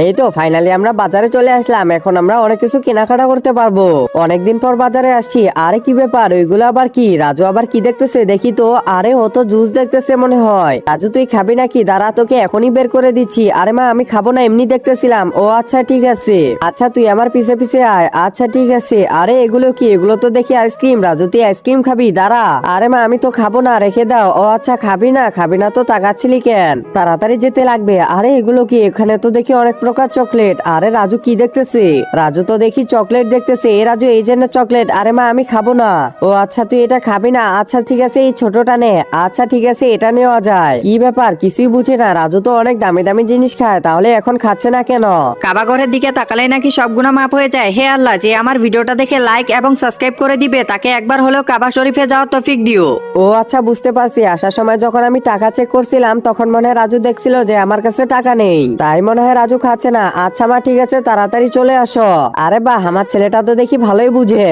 এই তো ফাইনালি আমরা বাজারে চলে আসলাম। এখন আমরা অনেক কিছু কেনাকাটা করতে পারবো। অনেকদিন পর বাজারে আসছি। আরে কি ব্যাপার, ওইগুলো আবার কি? রাজু আবার কি দেখতেছে দেখি তো। আরে ও তো জুস দেখতেছে মনে হয়। রাজু তুই খাবি নাকি? দাঁড়া, তোকে এখনই বের করে দিচ্ছি। আরে মা, আমি খাবো না, এমনি দেখতেছিলাম। ও আচ্ছা ঠিক আছে, আচ্ছা তুই আমার পিছে পিছে আয়। আচ্ছা ঠিক আছে। আরে এগুলো কি? এগুলো তো দেখি আইসক্রিম। রাজু তুই আইসক্রিম খাবি? দাঁড়া। আরে মা, আমি তো খাবো না, রেখে দাও। ও আচ্ছা খাবি না? খাবি না তো তাকাচ্ছিলি কেন? তাড়াতাড়ি যেতে লাগবে। আরে এগুলো কি? এখানে তো দেখি অনেক প্রকার চকলেট। আরে রাজু কি দেখতেছে? রাজু তো দেখি চকলেট দেখতেছে। এ রাজু, এই জন্য চকলেট। আরে মা, আমি খাবো না। ও আচ্ছা তুই এটা খাবি না? আচ্ছা ঠিক আছে, এই ছোটটা নে। আচ্ছা ঠিক আছে, এটা নেওয়া যায়। কি ব্যাপার, কিছুই বুঝে না। রাজু তো অনেক দামি দামি জিনিস খায়, তাহলে এখন খাচ্ছে না কেন? কাবা ঘরের দিকে তাকালেই নাকি সব গুনাহ মাফ হয়ে যায়। হে আল্লাহ, যে আমার ভিডিওটা দেখে লাইক এবং সাবস্ক্রাইব করে দিবে তাকে একবার হলেও কাবা শরীফে যাওয়ার তৌফিক দিও। ও আচ্ছা বুঝতে পারছি। আসার সময় যখন আমি টাকা চেক করছিলাম তখন মনে হয় রাজু দেখছিল যে আমার কাছে টাকা নেই, তাই মনে হয় রাজু খাচ্ছে না। আচ্ছা মা ঠিক আছে, তাড়াতাড়ি চলে আসো। আরে বাহ, আমার ছেলেটা তো দেখি ভালোই বুঝে।